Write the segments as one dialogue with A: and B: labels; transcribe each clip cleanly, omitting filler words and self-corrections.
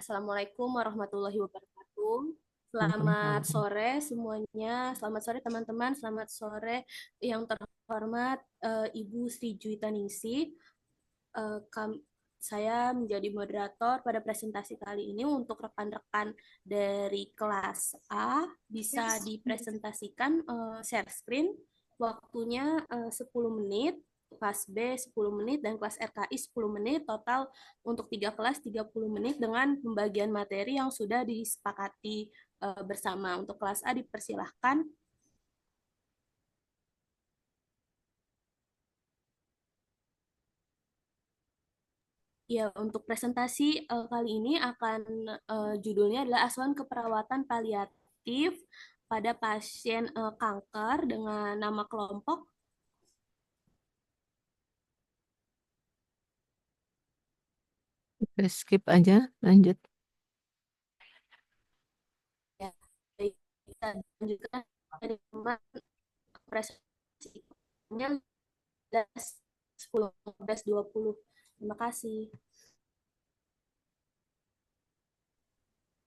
A: Assalamualaikum warahmatullahi wabarakatuh. Selamat
B: Waalaikumsalam.
A: sore semuanya. Selamat sore teman-teman. Selamat sore yang terhormat Ibu Sri Juwita Ningsih. Eh, kam- saya menjadi moderator pada presentasi kali ini untuk rekan-rekan dari kelas A bisa dipresentasikan share screen. Waktunya 10 menit, kelas B 10 menit, dan kelas RKI 10 menit. Total untuk 3 kelas 30 menit dengan pembagian materi yang sudah disepakati bersama. Untuk kelas A dipersilahkan. Ya, untuk presentasi kali ini akan judulnya adalah asuhan keperawatan paliatif pada pasien kanker dengan nama kelompok.
B: Oke, skip aja, lanjut.
A: Ya, baik, kita lanjutkan dari teman presentasinya 10, 15, 20. Terima kasih.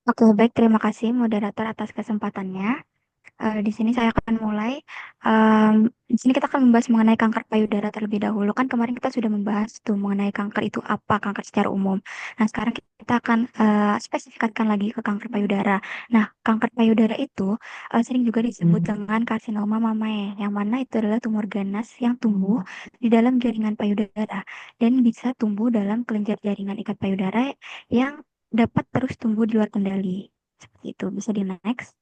C: Oke, baik. Terima kasih moderator atas kesempatannya. Di sini saya akan mulai. Di sini kita akan membahas mengenai kanker payudara terlebih dahulu. Kan kemarin kita sudah membahas tuh mengenai kanker itu apa, kanker secara umum. Nah, sekarang kita akan spesifikasikan lagi ke kanker payudara. Nah, kanker payudara itu sering juga disebut dengan karsinoma mamae, yang mana itu adalah tumor ganas yang tumbuh di dalam jaringan payudara dan bisa tumbuh dalam kelenjar jaringan ikat payudara yang dapat terus tumbuh di luar kendali. Seperti itu. Bisa di next.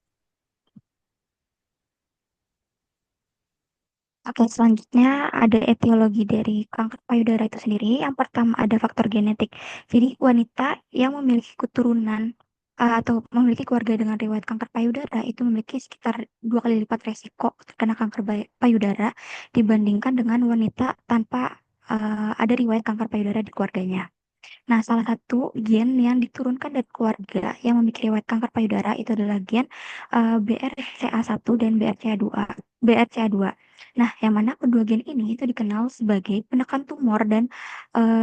C: Oke, selanjutnya ada etiologi dari kanker payudara itu sendiri. Yang pertama ada faktor genetik. Jadi wanita yang memiliki keturunan atau memiliki keluarga dengan riwayat kanker payudara itu memiliki sekitar 2 kali lipat resiko terkena kanker payudara dibandingkan dengan wanita tanpa ada riwayat kanker payudara di keluarganya. Nah, salah satu gen yang diturunkan dari keluarga yang memiliki riwayat kanker payudara itu adalah gen BRCA1 dan BRCA2. BRCA2. Nah, yang mana kedua gen ini itu dikenal sebagai penekan tumor dan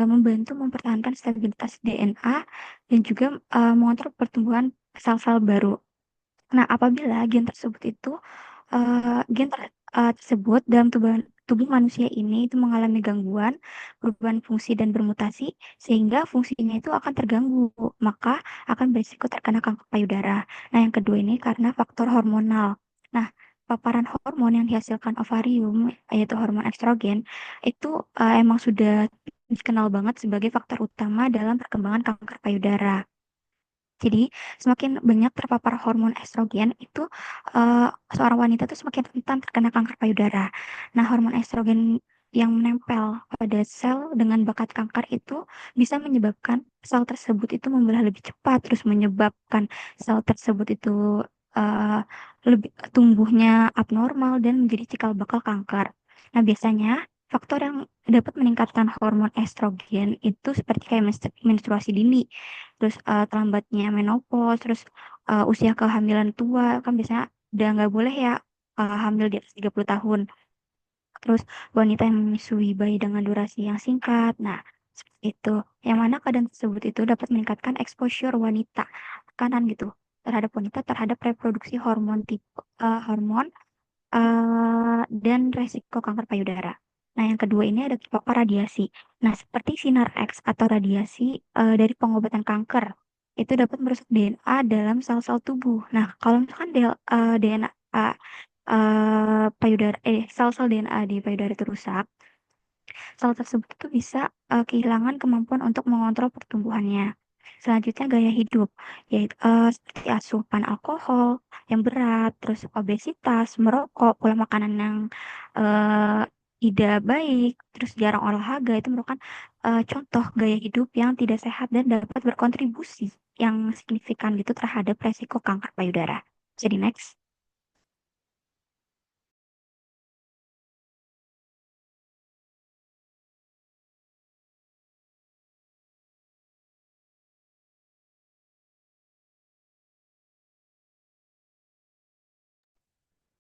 C: membantu mempertahankan stabilitas DNA dan juga mengontrol pertumbuhan sel-sel baru. Nah, apabila gen tersebut itu tersebut dalam tubuh manusia ini itu mengalami gangguan, perubahan fungsi dan bermutasi sehingga fungsinya itu akan terganggu, maka akan berisiko terkena kanker payudara. Nah, yang kedua ini karena faktor hormonal. Nah, paparan hormon yang dihasilkan ovarium yaitu hormon estrogen itu emang sudah dikenal banget sebagai faktor utama dalam perkembangan kanker payudara. Jadi, semakin banyak terpapar hormon estrogen itu seorang wanita tuh semakin rentan terkena kanker payudara. Nah, hormon estrogen yang menempel pada sel dengan bakat kanker itu bisa menyebabkan sel tersebut itu membelah lebih cepat, terus menyebabkan sel tersebut itu eh, lebih tumbuhnya abnormal dan menjadi cikal bakal kanker. Nah, biasanya faktor yang dapat meningkatkan hormon estrogen itu seperti kayak menstruasi dini, terus terlambatnya menopause, terus usia kehamilan tua kan biasanya udah nggak boleh ya hamil di atas 30 tahun. Terus wanita yang menyusui bayi dengan durasi yang singkat. Nah, seperti itu. Yang mana keadaan tersebut itu dapat meningkatkan exposure wanita, tekanan gitu terhadap wanita terhadap reproduksi hormon hormon dan resiko kanker payudara. Nah, yang kedua ini ada terpapar radiasi. Nah, seperti sinar X atau radiasi dari pengobatan kanker, itu dapat merusak DNA dalam sel-sel tubuh. Nah, kalau misalkan DNA sel-sel DNA di payudara itu rusak, sel tersebut itu bisa kehilangan kemampuan untuk mengontrol pertumbuhannya. Selanjutnya gaya hidup, yaitu seperti asupan alkohol yang berat, terus obesitas, merokok, pola makanan yang eh, tidak baik, terus jarang olahraga itu merupakan contoh gaya hidup yang tidak sehat dan dapat berkontribusi yang signifikan gitu terhadap resiko kanker payudara. Jadi next.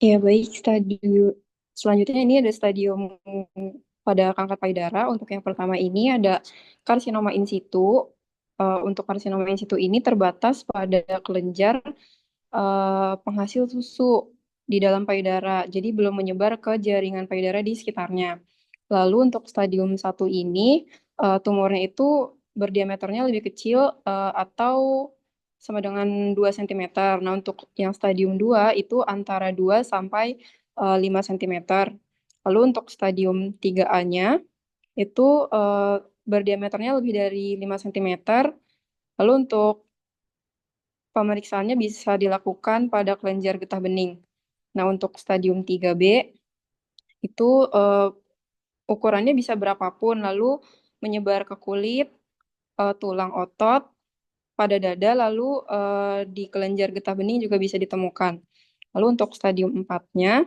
D: Ya, baik. Selanjutnya ini ada stadium pada kanker payudara. Untuk yang pertama ini ada karsinoma in situ. untuk karsinoma in situ ini terbatas pada kelenjar penghasil susu di dalam payudara, jadi belum menyebar ke jaringan payudara di sekitarnya. Lalu untuk stadium 1 ini, tumornya itu berdiameternya lebih kecil atau sama dengan 2 cm. Nah, untuk yang stadium 2 itu antara 2 sampai 5 cm. Lalu untuk stadium 3A-nya itu berdiameternya lebih dari 5 cm. Lalu untuk pemeriksaannya bisa dilakukan pada kelenjar getah bening. Nah, untuk stadium 3B itu ukurannya bisa berapapun, lalu menyebar ke kulit, tulang otot, pada dada, lalu di kelenjar getah bening juga bisa ditemukan. Lalu untuk stadium 4-nya,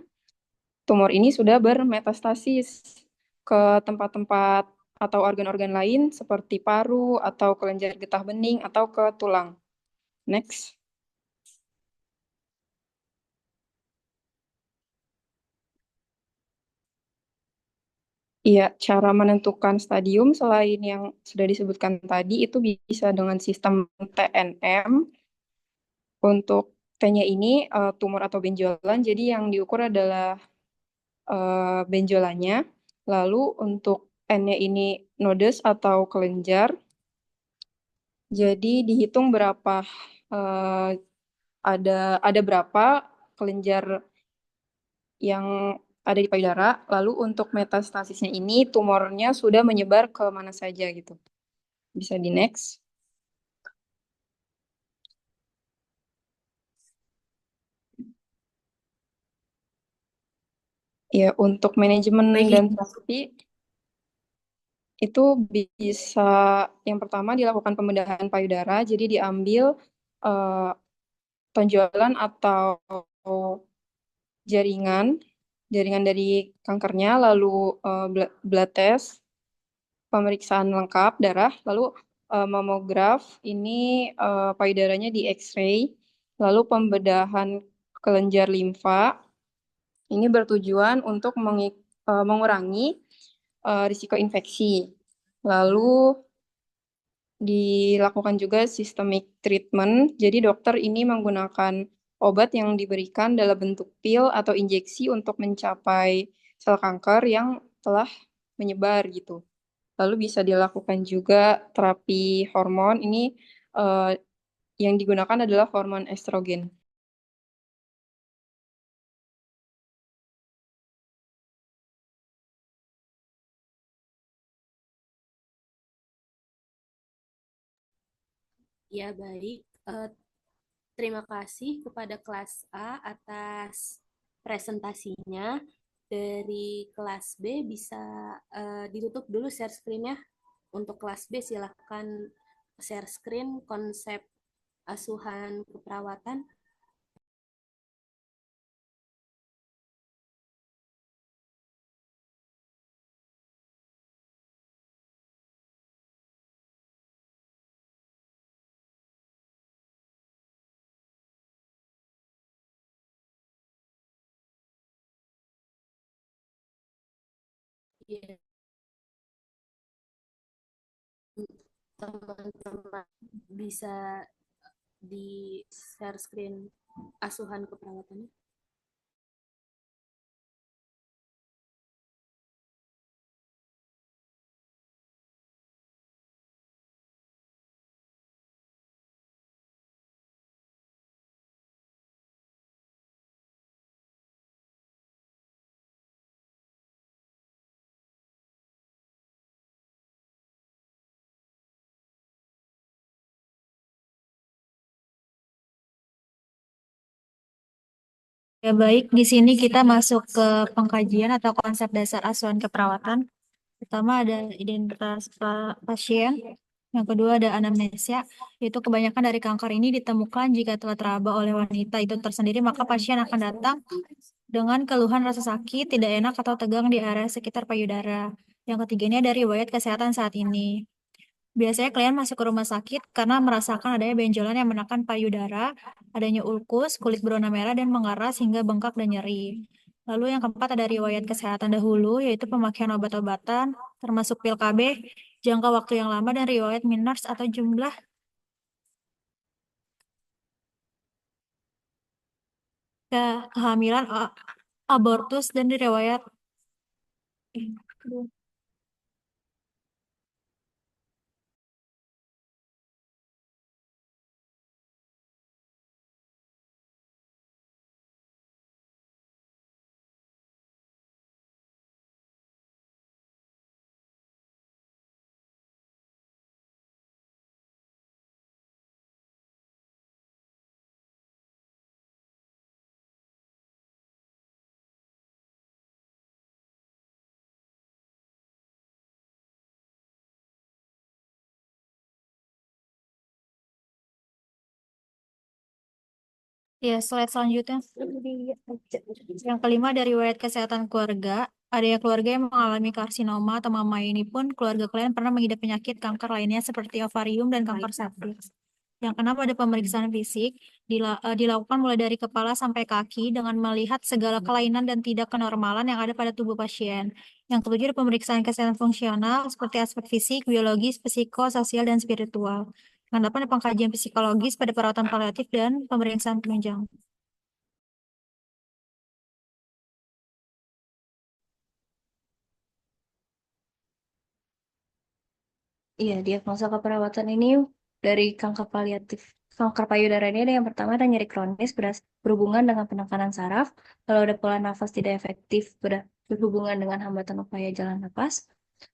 D: tumor ini sudah bermetastasis ke tempat-tempat atau organ-organ lain seperti paru atau kelenjar getah bening atau ke tulang. Next. Iya, cara menentukan stadium selain yang sudah disebutkan tadi itu bisa dengan sistem TNM. Untuk T-nya ini tumor atau benjolan, jadi yang diukur adalah benjolannya. Lalu untuk N-nya ini nodes atau kelenjar, jadi dihitung berapa eh, ada berapa kelenjar yang ada di payudara. Lalu untuk metastasisnya ini tumornya sudah menyebar ke mana saja gitu. Bisa di next. Ya, untuk manajemen
A: Baik,
D: dan terapi itu bisa yang pertama dilakukan pembedahan payudara, jadi diambil eh, tonjolan atau jaringan, jaringan dari kankernya, lalu blood test, pemeriksaan lengkap darah, lalu mamograf, ini payudaranya di X-ray, lalu pembedahan kelenjar limfa, ini bertujuan untuk mengurangi risiko infeksi. Lalu dilakukan juga systemic treatment, jadi dokter ini menggunakan obat yang diberikan dalam bentuk pil atau injeksi untuk mencapai sel kanker yang telah menyebar gitu. Lalu bisa dilakukan juga terapi hormon, ini eh, yang digunakan adalah hormon estrogen.
A: ya baik. Terima kasih kepada kelas A atas presentasinya. Dari kelas B bisa ditutup dulu share screen-nya. Untuk kelas B silahkan share screen konsep asuhan keperawatan. Ya, teman-teman bisa di share screen asuhan keperawatannya.
B: Ya baik, di sini kita masuk ke pengkajian atau konsep dasar asuhan keperawatan. Pertama ada identitas pasien, yang kedua ada anamnesia, yaitu kebanyakan dari kanker ini ditemukan jika telah teraba oleh wanita itu tersendiri, maka pasien akan datang dengan keluhan rasa sakit, tidak enak atau tegang di area sekitar payudara. Yang ketiganya dari riwayat kesehatan saat ini. Biasanya klien masuk ke rumah sakit karena merasakan adanya benjolan yang menekan payudara, adanya ulkus, kulit berwarna merah dan mengaras hingga bengkak dan nyeri. Lalu yang keempat ada riwayat kesehatan dahulu, yaitu pemakaian obat-obatan, termasuk pil KB, jangka waktu yang lama dan riwayat minors atau jumlah kehamilan, abortus, dan riwayat. Ya, slide selanjutnya. Yang kelima dari riwayat kesehatan keluarga. Ada keluarga yang mengalami karsinoma atau mama ini pun keluarga kalian pernah mengidap penyakit kanker lainnya seperti ovarium dan kanker cervix. Yang keenam ada pemeriksaan fisik dilakukan mulai dari kepala sampai kaki dengan melihat segala kelainan dan tidak kenormalan yang ada pada tubuh pasien. Yang ketujuh ada pemeriksaan kesehatan fungsional seperti aspek fisik, biologis, psikososial, dan spiritual. Yang delapan ada pengkajian psikologis pada perawatan paliatif dan pemeriksaan penunjang.
A: Iya, diagnosa keperawatan ini dari kanker paliatif. Kanker payudara ini ada yang pertama ada nyeri kronis berhubungan dengan penekanan saraf. Lalu ada pola nafas tidak efektif berhubungan dengan hambatan upaya jalan napas.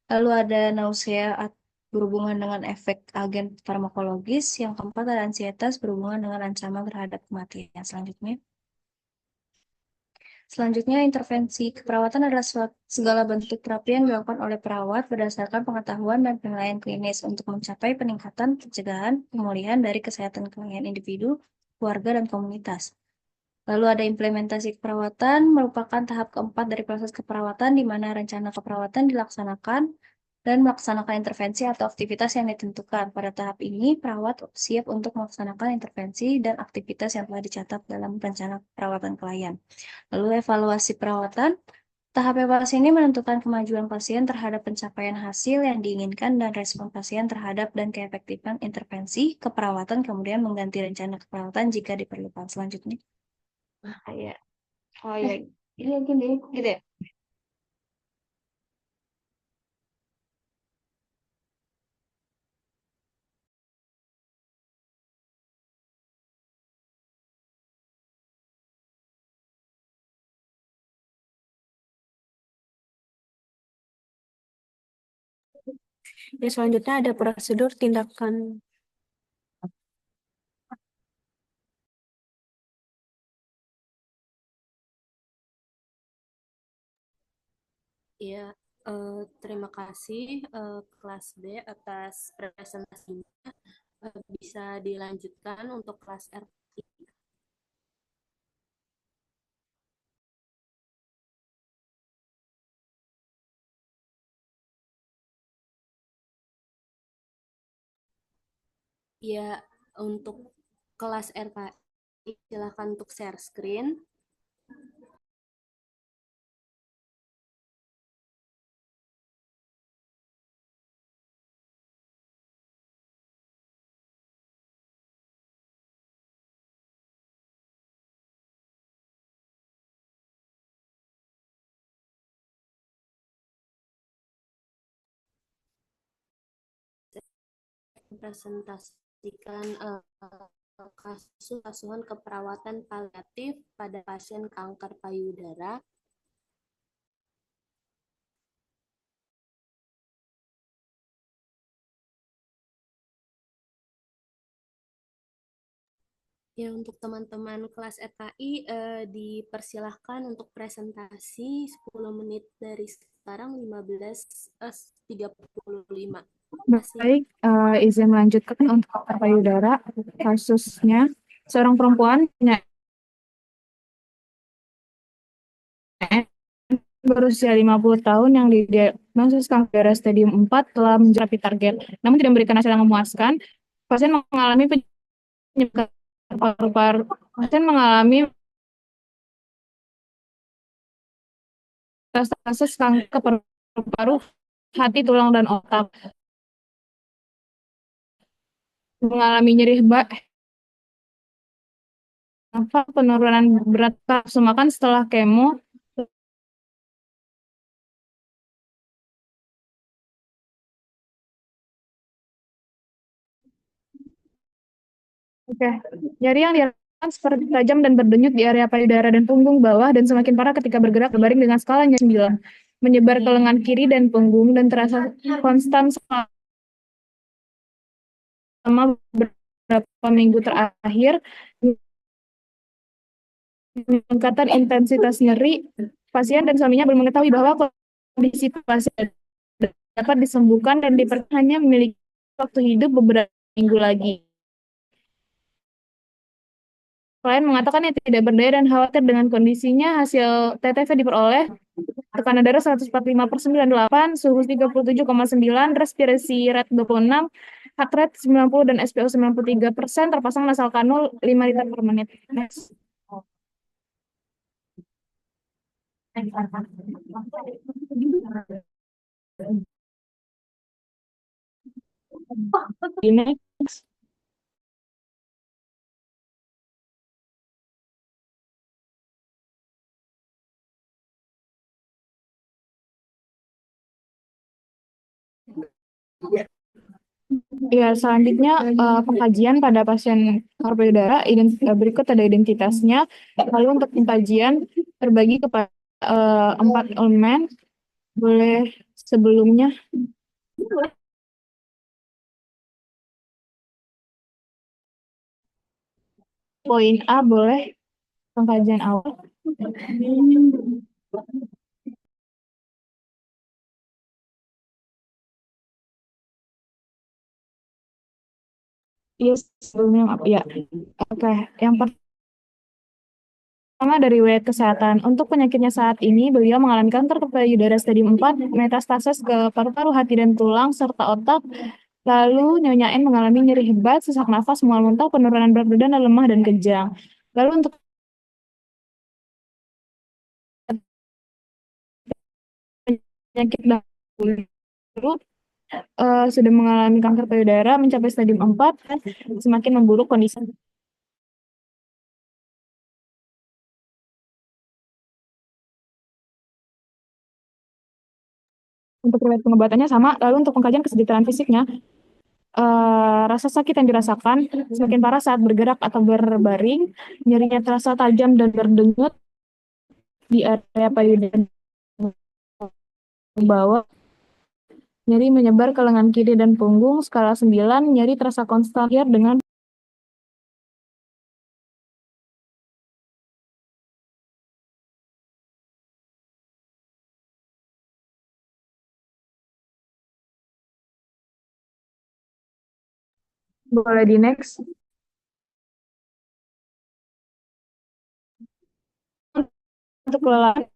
A: Lalu ada nausea berhubungan dengan efek agen farmakologis. Yang keempat ada ansietas berhubungan dengan ancaman terhadap kematian. Selanjutnya, intervensi keperawatan adalah segala bentuk terapi yang dilakukan oleh perawat berdasarkan pengetahuan dan penilaian klinis untuk mencapai peningkatan pencegahan pemulihan dari kesehatan klien individu, keluarga, dan komunitas. Lalu ada implementasi keperawatan, merupakan tahap keempat dari proses keperawatan di mana rencana keperawatan dilaksanakan dan melaksanakan intervensi atau aktivitas yang ditentukan. Pada tahap ini, perawat siap untuk melaksanakan intervensi dan aktivitas yang telah dicatat dalam rencana perawatan klien. Lalu evaluasi perawatan. Tahap evaluasi ini menentukan kemajuan pasien terhadap pencapaian hasil yang diinginkan dan respon pasien terhadap dan keefektifan intervensi keperawatan, kemudian mengganti rencana keperawatan jika diperlukan. Selanjutnya. Ya. Oh ya, ini gini, gitu ya.
E: Ya, selanjutnya ada prosedur tindakan.
A: Ya, terima kasih kelas B atas presentasinya. Bisa dilanjutkan untuk kelas R. Ya, untuk kelas RKI, silakan untuk share screen. Presentasikan kasus asuhan keperawatan paliatif pada pasien kanker payudara. Ya, untuk teman-teman kelas RKI dipersilahkan untuk presentasi 10 menit dari sekarang 15.35.
F: Baik, izin melanjutkan untuk kanker payudara. Kasusnya seorang perempuan punya berusia 50 tahun yang didiagnosis kanker payudara stadium 4 telah mencapai target, namun tidak memberikan hasil yang memuaskan. Pasien mengalami penyebab paru-paru. Pasien mengalami metastasis kanker paru-paru, hati, tulang, dan otak. Mengalami nyeri nafas, penurunan berat nafsu makan setelah kemo. Oke, nyeri yang dirasakan seperti tajam dan berdenyut di area payudara dan punggung bawah dan semakin parah ketika bergerak berbaring dengan skalanya 9. Menyebar ke lengan kiri dan punggung dan terasa konstan selama beberapa minggu terakhir. Peningkatan intensitas nyeri, pasien dan suaminya belum mengetahui bahwa kondisi pasien dapat disembuhkan dan hanya memiliki waktu hidup beberapa minggu lagi. Klien mengatakan ia tidak berdaya dan khawatir dengan kondisinya. Hasil TTV diperoleh tekanan darah 145/98, suhu 37,9, respirasi rate 26, heart rate 90 dan SpO 93%, terpasang nasal kanul 5 liter per menit. Next. Next. Ya, selanjutnya pengkajian pada pasien kanker payudara. Berikut ada identitasnya. Lalu untuk pengkajian terbagi kepada 4 elemen. Boleh sebelumnya. Poin A boleh pengkajian awal. Iya, sebelumnya apa ya? Oke, yang pertama dari riwayat kesehatan. Untuk penyakitnya saat ini, beliau mengalami kanker payudara stadium 4, metastasis ke paru-paru, hati dan tulang, serta otak. Lalu Nyonya N mengalami nyeri hebat, sesak nafas, mual muntah, penurunan berat badan, lemah, dan kejang. Lalu untuk penyakit dahulu, sudah mengalami kanker payudara mencapai stadium 4, semakin memburuk kondisi. Untuk riwayat pengobatannya sama. Lalu untuk pengkajian kesejahteraan fisiknya, rasa sakit yang dirasakan semakin parah saat bergerak atau berbaring, nyerinya terasa tajam dan berdenyut di area payudara bawah, nyeri menyebar ke lengan kiri dan punggung, skala 9, nyeri terasa konstan dengan boleh di next. Untuk kelelahan,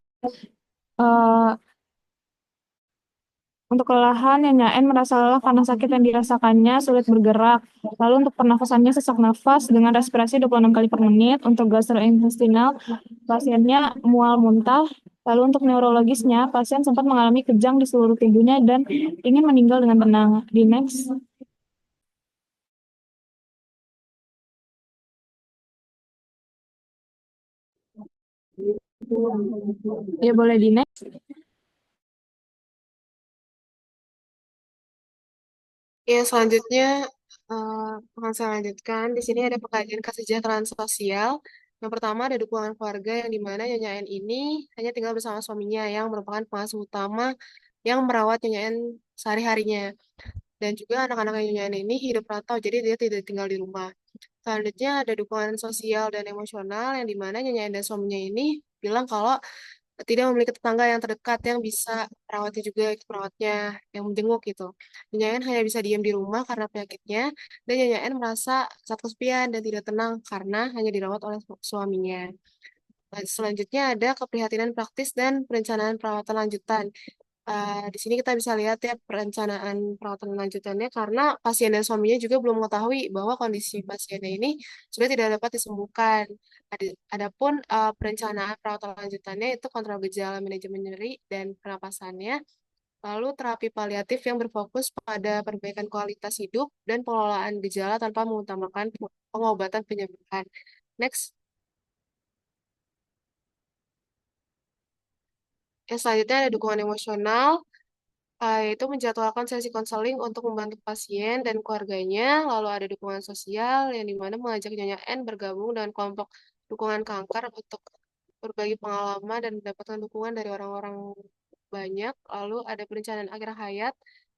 F: untuk kelelahan, Nyonya N merasa lelah karena sakit yang dirasakannya, sulit bergerak. Lalu untuk pernafasannya sesak nafas dengan respirasi 26 kali per menit. Untuk gastrointestinal, pasiennya mual muntah. Lalu untuk neurologisnya, pasien sempat mengalami kejang di seluruh tubuhnya dan ingin meninggal dengan tenang. Di next. Ya, boleh di next.
E: Ya, selanjutnya akan saya lanjutkan. Di sini ada pengkajian kesejahteraan sosial. Yang pertama ada dukungan keluarga yang dimana Nyonya N ini hanya tinggal bersama suaminya yang merupakan pengasuh utama yang merawat Nyonya N sehari-harinya. Dan juga anak-anak Nyonya N ini hidup rantau, jadi dia tidak tinggal di rumah. Selanjutnya ada dukungan sosial dan emosional yang dimana Nyonya N dan suaminya ini bilang kalau tidak memiliki tetangga yang terdekat yang bisa merawatnya juga perawatnya yang menjenguk gitu. Nyonya N hanya bisa diam di rumah karena penyakitnya dan Nyonya N merasa sangat kesepian dan tidak tenang karena hanya dirawat oleh suaminya. Selanjutnya ada keprihatinan praktis dan perencanaan perawatan lanjutan. Di sini kita bisa lihat ya perencanaan perawatan lanjutannya karena pasien dan suaminya juga belum mengetahui bahwa kondisi pasiennya ini sudah tidak dapat disembuhkan. Adapun perencanaan perawatan lanjutannya itu kontrol gejala, manajemen nyeri dan pernapasannya. Lalu terapi paliatif yang berfokus pada perbaikan kualitas hidup dan pengelolaan gejala tanpa mengutamakan pengobatan penyembuhan. Next. Yang selanjutnya ada dukungan emosional, yaitu menjadwalkan sesi konseling untuk membantu pasien dan keluarganya. Lalu ada dukungan sosial, yang dimana mengajak Nyonya N bergabung dengan kelompok dukungan kanker untuk berbagi pengalaman dan mendapatkan dukungan dari orang-orang banyak. Lalu ada perencanaan akhir hayat,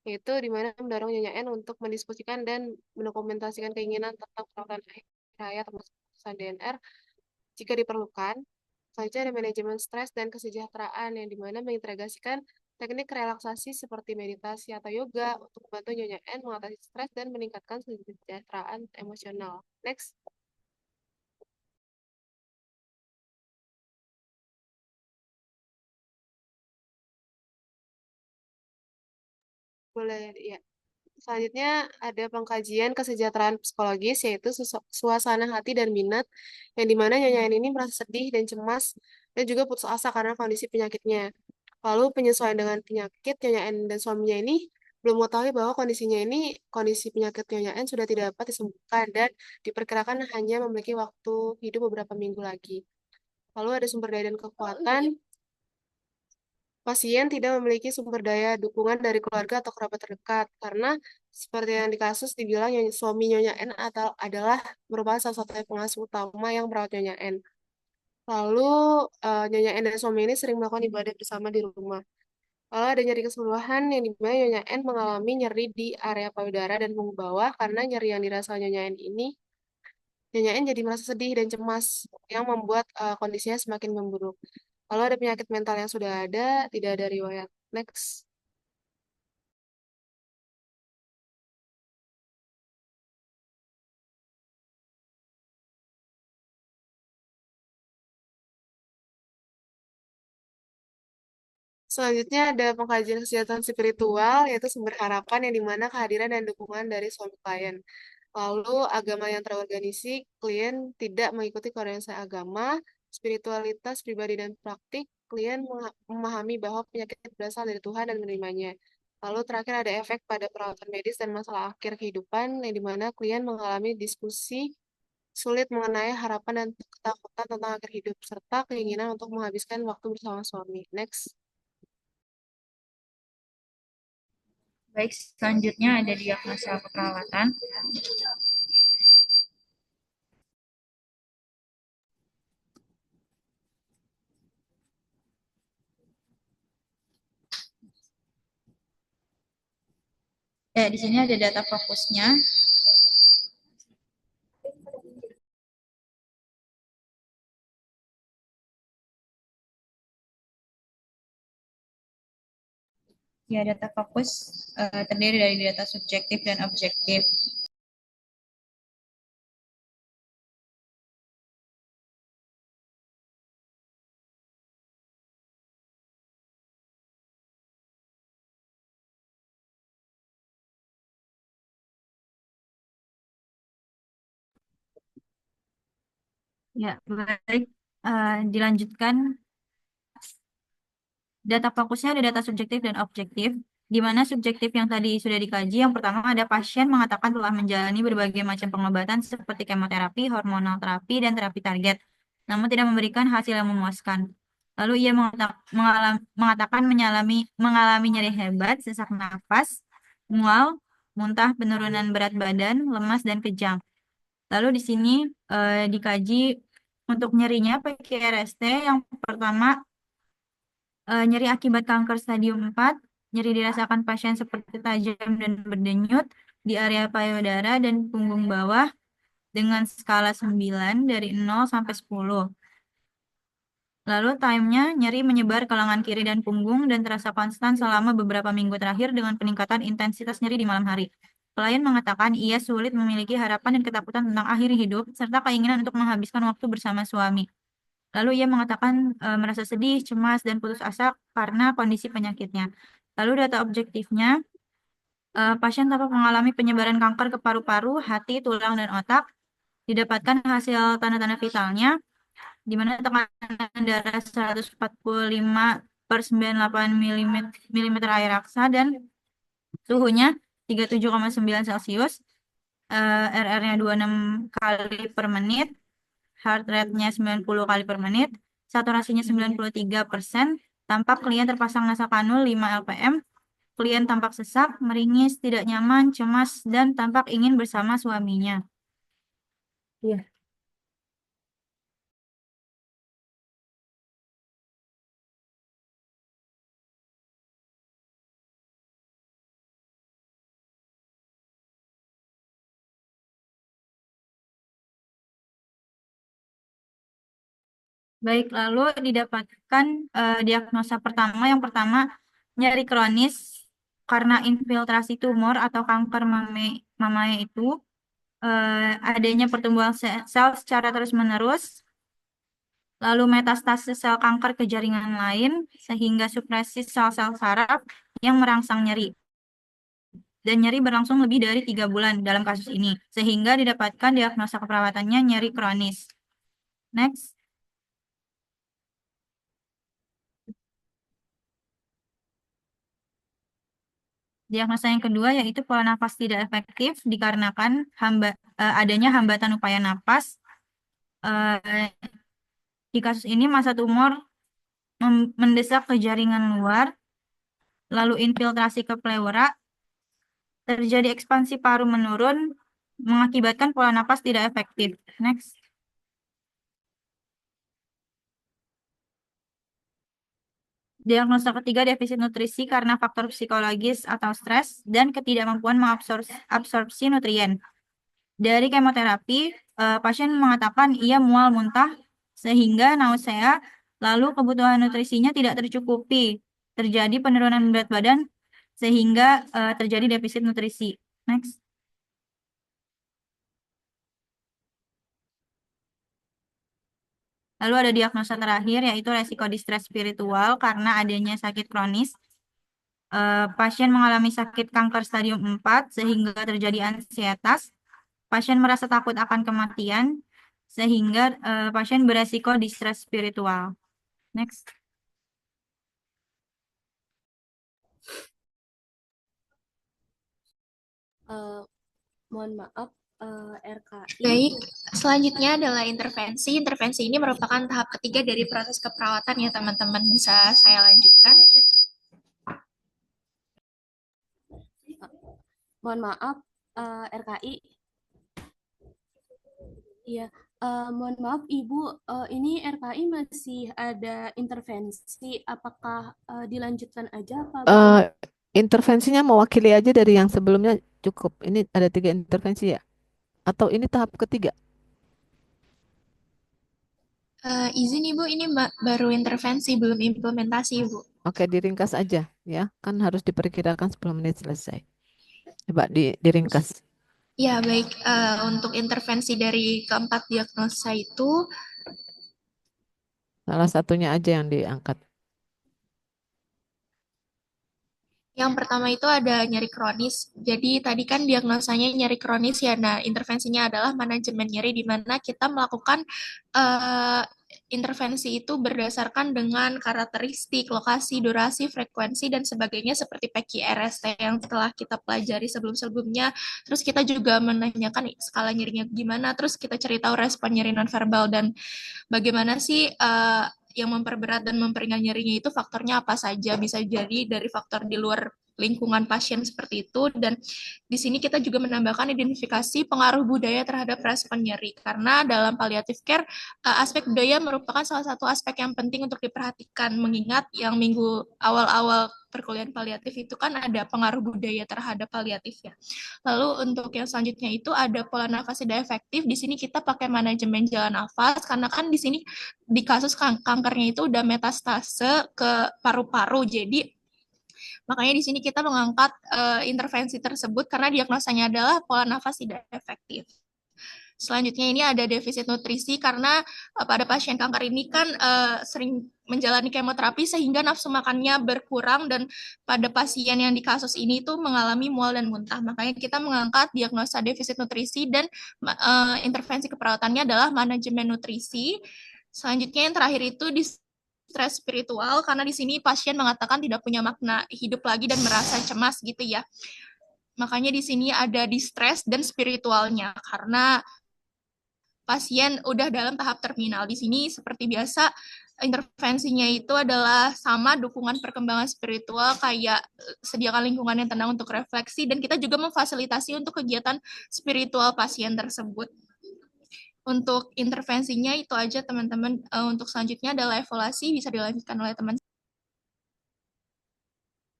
E: yaitu dimana mendorong Nyonya N untuk mendiskusikan dan mendokumentasikan keinginan tentang perawatan akhir hayat termasuk keputusan DNR jika diperlukan. Selanjutnya ada manajemen stres dan kesejahteraan yang dimana mengintegrasikan teknik relaksasi seperti meditasi atau yoga untuk membantu Nyonya N mengatasi stres dan meningkatkan kesejahteraan emosional. Next. Boleh, ya. Selanjutnya ada pengkajian kesejahteraan psikologis, yaitu suasana hati dan minat, yang dimana Nyonya N ini merasa sedih dan cemas, dan juga putus asa karena kondisi penyakitnya. Lalu penyesuaian dengan penyakit, Nyonya N dan suaminya ini belum mengetahui bahwa kondisinya ini, kondisi penyakit Nyonya N sudah tidak dapat disembuhkan dan diperkirakan hanya memiliki waktu hidup beberapa minggu lagi. Lalu ada sumber daya dan kekuatan. Pasien tidak memiliki sumber daya dukungan dari keluarga atau kerabat terdekat karena seperti yang di kasus dibilang suami Nyonya N adalah merupakan salah satu pengasuh utama yang merawat Nyonya N. Lalu Nyonya N dan suami ini sering melakukan ibadah bersama di rumah. Lalu ada nyeri keseluruhan yang dimana Nyonya N mengalami nyeri di area payudara dan punggung bawah karena nyeri yang dirasa Nyonya N ini, Nyonya N jadi merasa sedih dan cemas yang membuat kondisinya semakin memburuk. Lalu ada penyakit mental yang sudah ada, tidak ada riwayat. Next. Selanjutnya ada pengkajian kesehatan spiritual, yaitu sumber harapan yang dimana kehadiran dan dukungan dari suami klien. Lalu agama yang terorganisasi, klien tidak mengikuti koordinasi agama, spiritualitas pribadi dan praktik, klien memahami bahwa penyakit berasal dari Tuhan dan menerimanya. Lalu terakhir ada efek pada perawatan medis dan masalah akhir kehidupan, yang dimana klien mengalami diskusi sulit mengenai harapan dan ketakutan tentang akhir hidup, serta keinginan untuk menghabiskan waktu bersama suami. Next.
B: Baik, selanjutnya ada diagnosa keperawatan. Di sini ada data fokusnya. Ya, data fokus terdiri dari data subjektif dan objektif. Ya, baik. Dilanjutkan. Data fokusnya ada data subjektif dan objektif, di mana subjektif yang tadi sudah dikaji. Yang pertama ada pasien mengatakan telah menjalani berbagai macam pengobatan seperti kemoterapi, hormonal terapi, dan terapi target, namun tidak memberikan hasil yang memuaskan. Lalu ia mengatakan mengalami nyeri hebat, sesak nafas, mual, muntah, penurunan berat badan, lemas, dan kejang. Lalu di sini dikaji untuk nyerinya pakai RST. Yang pertama, nyeri akibat kanker stadium 4, nyeri dirasakan pasien seperti tajam dan berdenyut di area payudara dan punggung bawah dengan skala 9 dari 0 sampai 10. Lalu time-nya nyeri menyebar ke lengan kiri dan punggung dan terasa konstan selama beberapa minggu terakhir dengan peningkatan intensitas nyeri di malam hari. Klien mengatakan ia sulit memiliki harapan dan ketakutan tentang akhir hidup serta keinginan untuk menghabiskan waktu bersama suami. Lalu ia mengatakan merasa sedih, cemas, dan putus asa karena kondisi penyakitnya. Lalu data objektifnya, pasien tampak mengalami penyebaran kanker ke paru-paru, hati, tulang, dan otak. Didapatkan hasil tanda-tanda vitalnya, di mana tekanan darah 145 per 98 mm air raksa dan suhunya 37,9 Celcius, RR-nya 26 kali per menit, heart rate-nya 90 kali per menit, saturasinya 93%, Tampak klien terpasang nasa kanul 5 lpm. Klien tampak sesak, meringis, tidak nyaman, cemas, dan tampak ingin bersama suaminya. Iya. Baik, lalu didapatkan diagnosa pertama. Yang pertama, nyeri kronis karena infiltrasi tumor atau kanker mamai itu adanya pertumbuhan sel secara terus-menerus, lalu metastase sel kanker ke jaringan lain, sehingga supresi sel-sel saraf yang merangsang nyeri. Dan nyeri berlangsung lebih dari 3 bulan dalam kasus ini, sehingga didapatkan diagnosa keperawatannya nyeri kronis. Next. Diagnosa yang kedua yaitu pola nafas tidak efektif dikarenakan adanya hambatan upaya napas. Di kasus ini massa tumor mendesak ke jaringan luar, lalu infiltrasi ke pleura, terjadi ekspansi paru menurun, mengakibatkan pola napas tidak efektif. Next. Diagnosa ketiga defisit nutrisi karena faktor psikologis atau stres dan ketidakmampuan mengabsorpsi nutrien. Dari kemoterapi, pasien mengatakan ia mual muntah sehingga nausea, lalu kebutuhan nutrisinya tidak tercukupi. Terjadi penurunan berat badan sehingga terjadi defisit nutrisi. Next. Lalu ada diagnosa terakhir yaitu resiko distres spiritual karena adanya sakit kronis. Pasien mengalami sakit kanker stadium 4 sehingga terjadi ansietas. Pasien merasa takut akan kematian sehingga pasien beresiko distres spiritual. Next.
A: Mohon maaf, RKI.
G: Baik, selanjutnya adalah intervensi. Intervensi ini merupakan tahap ketiga dari proses keperawatan ya teman-teman. Bisa saya lanjutkan?
A: Mohon maaf, RKI. Iya, mohon maaf Ibu, ini RKI masih ada intervensi. Apakah dilanjutkan aja apa?
H: Intervensinya mewakili aja dari yang sebelumnya cukup. Ini ada 3 intervensi ya? Atau ini tahap ketiga?
G: Izin Ibu, ini baru intervensi, belum implementasi Ibu.
H: Oke, diringkas aja ya. Kan harus diperkirakan 10 menit selesai. Coba diringkas.
G: Ya, baik. Untuk intervensi dari keempat diagnosa itu,
H: Salah satunya aja yang diangkat.
G: yang pertama itu ada nyeri kronis. Jadi tadi kan diagnosanya nyeri kronis ya. Nah, intervensinya adalah manajemen nyeri di mana kita melakukan intervensi itu berdasarkan dengan karakteristik, lokasi, durasi, frekuensi, dan sebagainya seperti PQRST yang telah kita pelajari sebelum-sebelumnya. Terus kita juga menanyakan skala nyerinya gimana, terus kita cari tahu respon nyeri nonverbal dan bagaimana sih yang memperberat dan memperingan nyerinya itu faktornya apa saja. Bisa jadi dari faktor di luar lingkungan pasien seperti itu. Dan di sini kita juga menambahkan identifikasi pengaruh budaya terhadap respon nyeri. Karena dalam palliative care, aspek budaya merupakan salah satu aspek yang penting untuk diperhatikan. Mengingat yang minggu awal-awal perkuliahan paliatif itu kan ada pengaruh budaya terhadap paliatif ya. Lalu untuk yang selanjutnya itu ada pola nafas tidak efektif. Di sini kita pakai manajemen jalan nafas karena kan di sini di kasus kankernya itu udah metastase ke paru-paru. Jadi makanya di sini kita mengangkat intervensi tersebut karena diagnosanya adalah pola nafas tidak efektif. Selanjutnya ini ada defisit nutrisi karena pada pasien kanker ini kan sering menjalani kemoterapi sehingga nafsu makannya berkurang dan pada pasien yang di kasus ini tuh mengalami mual dan muntah. Makanya kita mengangkat diagnosa defisit nutrisi dan intervensi keperawatannya adalah manajemen nutrisi. Selanjutnya yang terakhir itu di stres spiritual karena di sini pasien mengatakan tidak punya makna hidup lagi dan merasa cemas gitu ya. Makanya di sini ada di stres dan spiritualnya karena pasien udah dalam tahap terminal. Di sini seperti biasa intervensinya itu adalah sama dukungan perkembangan spiritual kayak sediakan lingkungan yang tenang untuk refleksi dan kita juga memfasilitasi untuk kegiatan spiritual pasien tersebut. Untuk intervensinya itu aja teman-teman. Untuk selanjutnya adalah evaluasi bisa dilanjutkan oleh teman.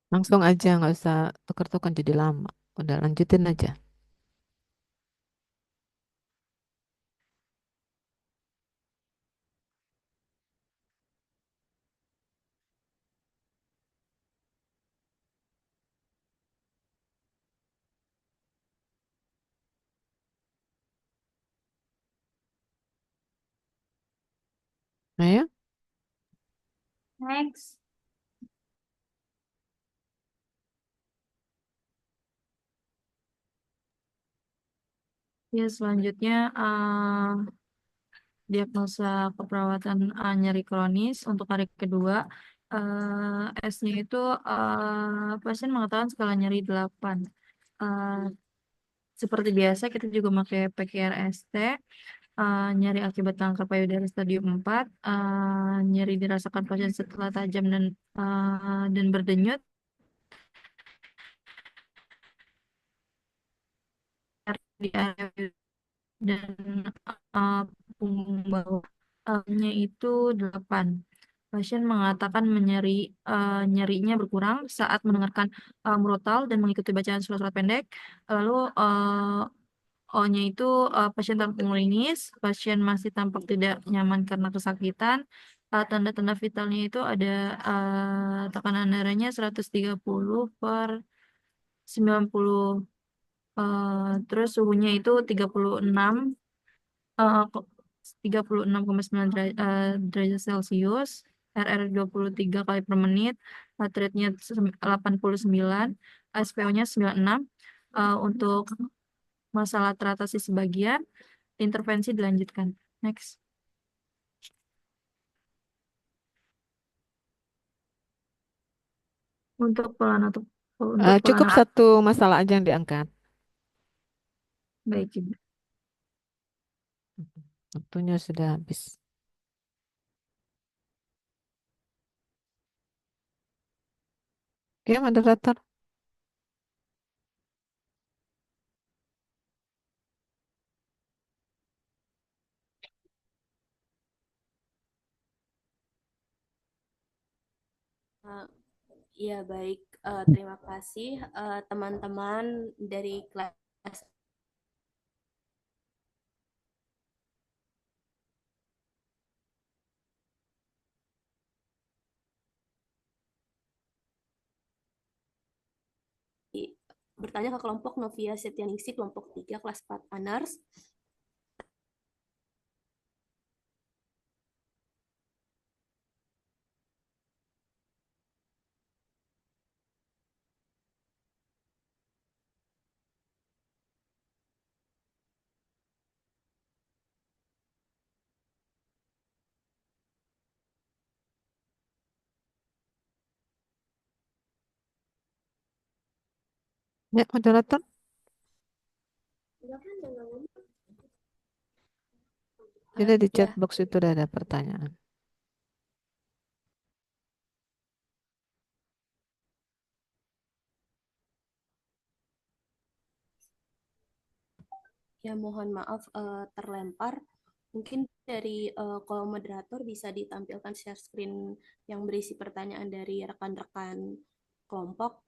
H: Langsung aja, nggak usah tukar-tukar jadi lama. Udah lanjutin aja. Ayo.
B: Next. Ya, selanjutnya diagnosa keperawatan nyeri kronis untuk hari kedua. S-nya itu pasien mengatakan skala nyeri 8. Eh, seperti biasa kita juga pakai PQRST. Nyeri akibat kanker payudara stadium 4. Nyeri dirasakan pasien setelah tajam dan berdenyut. Di area dan punggung bawah nya itu 8. Pasien mengatakan nyerinya berkurang saat mendengarkan murotal dan mengikuti bacaan surat-surat pendek. Lalu O-nya itu pasien tampak mengeringis, pasien masih tampak tidak nyaman karena kesakitan. Tanda-tanda vitalnya itu ada tekanan darahnya 130 per 90. Terus suhunya itu 36 36,9 derajat Celcius, RR 23 kali per menit, heart rate-nya 89, SPO-nya 96. Untuk masalah teratasi sebagian, intervensi dilanjutkan. Next. Untuk
H: Cukup
B: pelana
H: satu masalah aja yang diangkat.
B: baik Ibu.
H: Waktunya sudah habis. Oke, moderator.
A: Ya, baik. Terima kasih teman-teman dari kelas. Bertanya ke kelompok Novia Setianingsih, kelompok 3, kelas 4 Anars.
H: Ya, moderator. Jadi di chat
A: Ya,
H: box itu udah ada pertanyaan.
A: ya mohon maaf terlempar. Mungkin dari kolom moderator bisa ditampilkan share screen yang berisi pertanyaan dari rekan-rekan kelompok.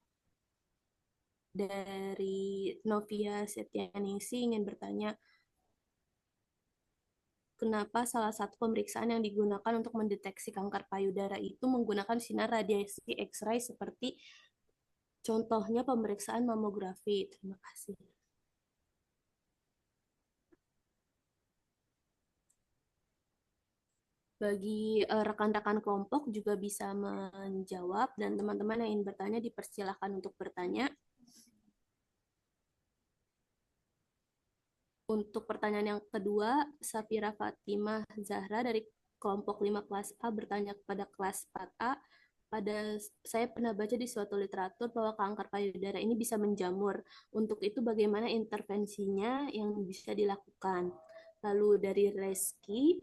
A: Dari Novia Setianingsih ingin bertanya, kenapa salah satu pemeriksaan yang digunakan untuk mendeteksi kanker payudara itu menggunakan sinar radiasi X-ray seperti contohnya pemeriksaan mamografi? Terima kasih. Bagi rekan-rekan kelompok juga bisa menjawab dan teman-teman yang ingin bertanya dipersilahkan untuk bertanya. Untuk pertanyaan yang kedua, Safira Fatimah Zahra dari kelompok 5 kelas A bertanya kepada kelas 4A, saya pernah baca di suatu literatur bahwa kanker payudara ini bisa menjamur. Untuk itu bagaimana intervensinya yang bisa dilakukan? Lalu dari Reski,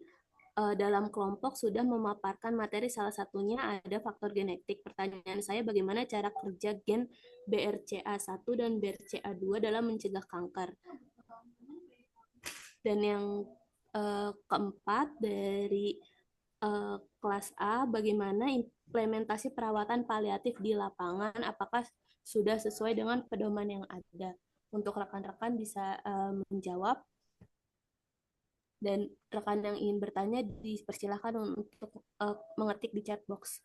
A: dalam kelompok sudah memaparkan materi, salah satunya ada faktor genetik. Pertanyaan saya, bagaimana cara kerja gen BRCA1 dan BRCA2 dalam mencegah kanker? Dan yang keempat dari kelas A, bagaimana implementasi perawatan paliatif di lapangan? Apakah sudah sesuai dengan pedoman yang ada? Untuk rekan-rekan bisa menjawab, dan rekan yang ingin bertanya dipersilahkan untuk mengetik di chat box.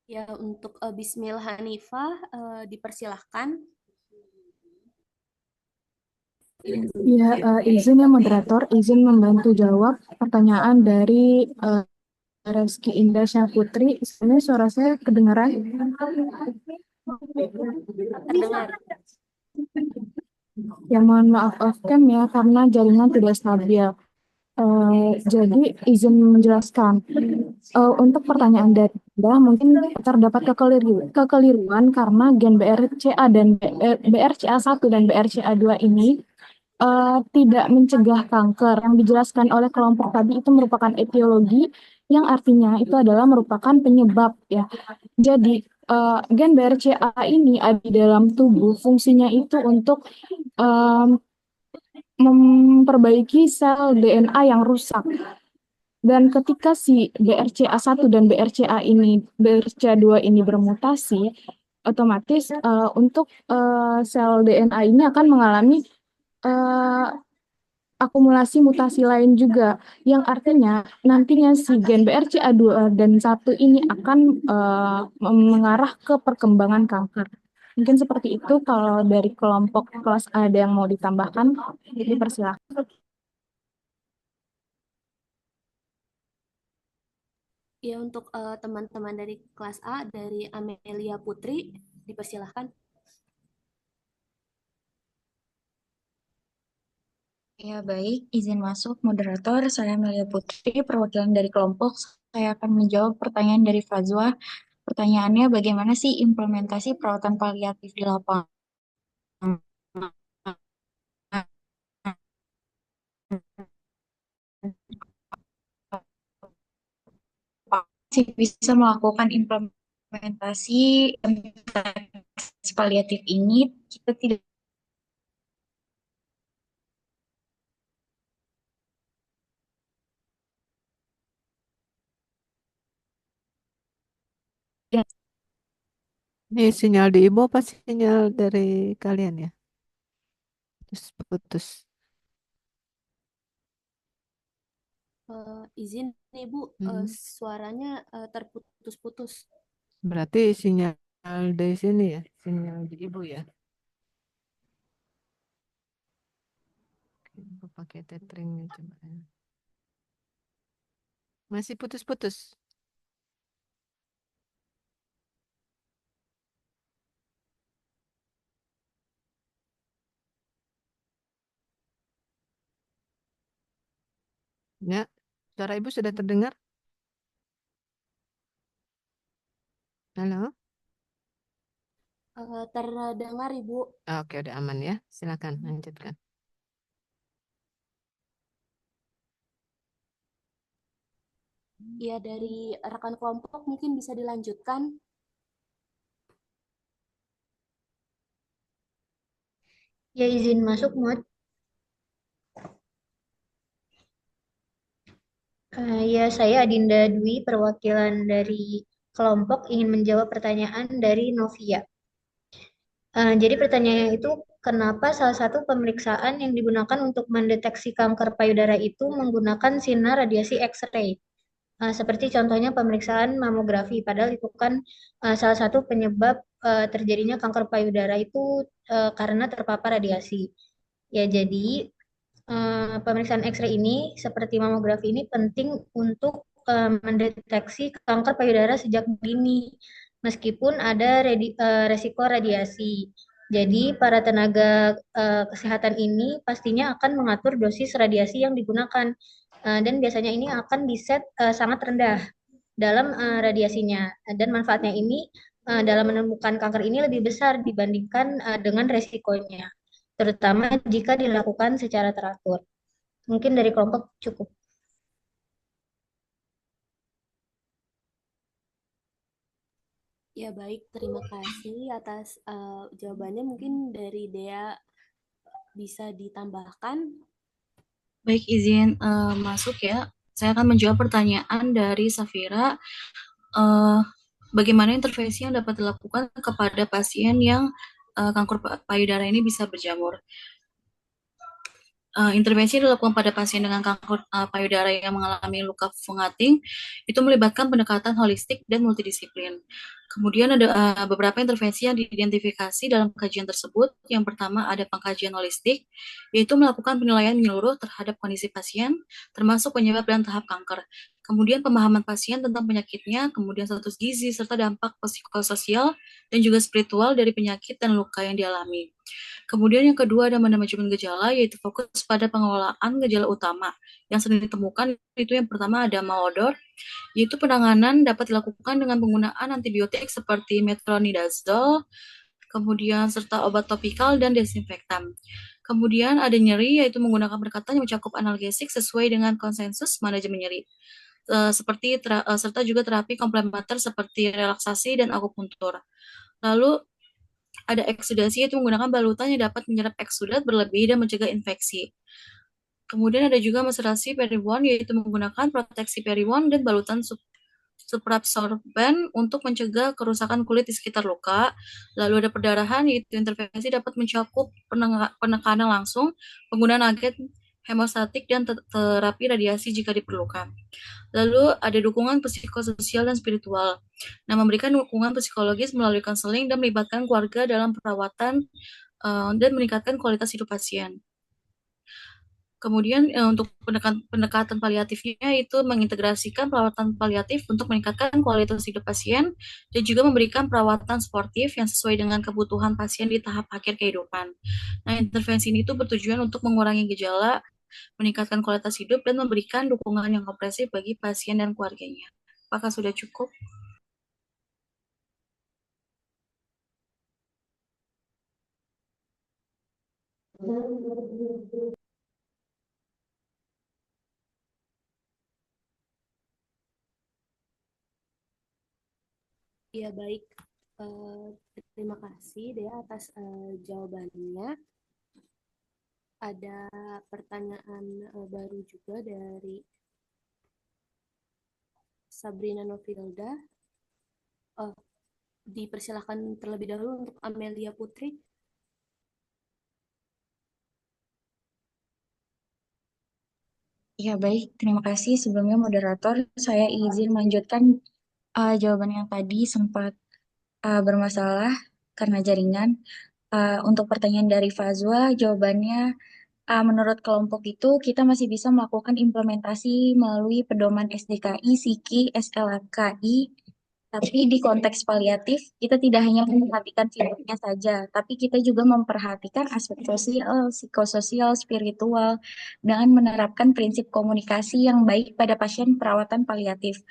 A: Ya, untuk Bismil Hanifah dipersilahkan.
F: Ya, izin ya moderator, izin membantu jawab pertanyaan dari Reski Indah Putri. Ini suara saya kedengaran?
A: Terdengar.
F: Ya, mohon maaf off-cam ya, karena jaringan tidak stabil. Jadi izin menjelaskan. Untuk pertanyaan dari Anda, mungkin terdapat kekeliruan karena gen BRCA dan BRCA1 dan BRCA2 ini tidak mencegah kanker. Yang dijelaskan oleh kelompok tadi itu merupakan etiologi, yang artinya itu adalah merupakan penyebab ya. Jadi gen BRCA ini ada di dalam tubuh, fungsinya itu untuk memperbaiki sel DNA yang rusak. Dan ketika si BRCA1 dan BRCA2 ini bermutasi, otomatis untuk sel DNA ini akan mengalami uh, akumulasi mutasi lain juga, yang artinya nantinya si gen BRCA2 dan 1 ini akan mengarah ke perkembangan kanker. Mungkin seperti itu. Kalau dari kelompok kelas A ada yang mau ditambahkan, dipersilakan.
A: Ya, untuk teman-teman dari kelas A, dari Amelia Putri, dipersilahkan.
C: Ya, baik. Izin masuk, moderator. Saya Melia Putri, perwakilan dari kelompok. Saya akan menjawab pertanyaan dari Fazwa. Pertanyaannya, bagaimana sih implementasi perawatan paliatif di lapangan? Masih bisa melakukan implementasi paliatif ini, kita tidak.
H: Ini sinyal di ibu apa sinyal dari kalian ya? Terus putus.
A: Izin Ibu, suaranya terputus-putus.
H: Berarti sinyal dari sini ya, sinyal di ibu ya. Ibu pakai tethering coba ya. Masih putus-putus. Ya, suara ibu sudah terdengar? Halo?
A: Terdengar Ibu.
H: Oke, udah aman ya. Silakan lanjutkan.
A: Ya, dari rekan kelompok mungkin bisa dilanjutkan.
C: Ya, izin masuk, Mod. Ya, saya Adinda Dwi, perwakilan dari kelompok, ingin menjawab pertanyaan dari Novia. Jadi pertanyaannya itu, kenapa salah satu pemeriksaan yang digunakan untuk mendeteksi kanker payudara itu menggunakan sinar radiasi X-ray? Seperti contohnya pemeriksaan mamografi, padahal itu kan salah satu penyebab terjadinya kanker payudara itu karena terpapar radiasi. Ya, jadi pemeriksaan X-ray ini seperti mamografi ini penting untuk mendeteksi kanker payudara sejak dini, meskipun ada resiko radiasi.
I: Jadi, para tenaga kesehatan ini pastinya akan mengatur dosis radiasi yang digunakan. Dan biasanya ini akan diset sangat rendah dalam radiasinya. Dan manfaatnya ini dalam menemukan kanker ini lebih besar dibandingkan dengan resikonya, terutama jika dilakukan secara teratur. Mungkin dari kelompok cukup.
A: Ya baik, terima kasih atas jawabannya. Mungkin dari Dea bisa ditambahkan.
J: Baik, izin masuk ya. Saya akan menjawab pertanyaan dari Safira. Bagaimana intervensi yang dapat dilakukan kepada pasien yang kanker payudara ini bisa berjamur? Intervensi yang dilakukan pada pasien dengan kanker payudara yang mengalami luka fungating itu melibatkan pendekatan holistik dan multidisiplin. Kemudian ada beberapa intervensi yang diidentifikasi dalam kajian tersebut. Yang pertama ada pengkajian holistik, yaitu melakukan penilaian menyeluruh terhadap kondisi pasien, termasuk penyebab dan tahap kanker. Kemudian pemahaman pasien tentang penyakitnya, kemudian status gizi, serta dampak psikososial dan juga spiritual dari penyakit dan luka yang dialami. Kemudian yang kedua ada manajemen gejala, yaitu fokus pada pengelolaan gejala utama. Yang sering ditemukan itu yang pertama ada malodor, yaitu penanganan dapat dilakukan dengan penggunaan antibiotik seperti metronidazole, kemudian serta obat topikal dan desinfektan. Kemudian ada nyeri, yaitu menggunakan pendekatan yang mencakup analgesik sesuai dengan konsensus manajemen nyeri. Serta juga terapi komplementer seperti relaksasi dan akupuntur. Lalu ada eksudasi, yaitu menggunakan balutan yang dapat menyerap eksudat berlebih dan mencegah infeksi. Kemudian ada juga maserasi periwon, yaitu menggunakan proteksi periwon dan balutan suprabsorben untuk mencegah kerusakan kulit di sekitar luka. Lalu ada perdarahan, yaitu intervensi dapat mencakup penekanan langsung, penggunaan agen hemostatik dan terapi radiasi jika diperlukan. Lalu ada dukungan psikososial dan spiritual. Nah, memberikan dukungan psikologis melalui konseling dan melibatkan keluarga dalam perawatan dan meningkatkan kualitas hidup pasien. Kemudian untuk pendekatan paliatifnya itu mengintegrasikan perawatan paliatif untuk meningkatkan kualitas hidup pasien dan juga memberikan perawatan sportif yang sesuai dengan kebutuhan pasien di tahap akhir kehidupan. Nah, intervensi ini itu bertujuan untuk mengurangi gejala, meningkatkan kualitas hidup, dan memberikan dukungan yang komprehensif bagi pasien dan keluarganya. Apakah sudah cukup?
A: Ya baik, terima kasih Dea atas jawabannya. Ada pertanyaan baru juga dari Sabrina Novilda. Dipersilakan terlebih dahulu untuk Amelia Putri.
K: Ya, baik. Terima kasih. Sebelumnya moderator, saya izin melanjutkan jawaban yang tadi sempat bermasalah karena jaringan. Untuk pertanyaan dari Fazwa, jawabannya menurut kelompok itu kita masih bisa melakukan implementasi melalui pedoman SDKI, SIKI, SLKI. Tapi di konteks paliatif, kita tidak hanya memperhatikan fisiknya saja, tapi kita juga memperhatikan aspek sosial, psikososial, spiritual, dengan menerapkan prinsip komunikasi yang baik pada pasien perawatan paliatif.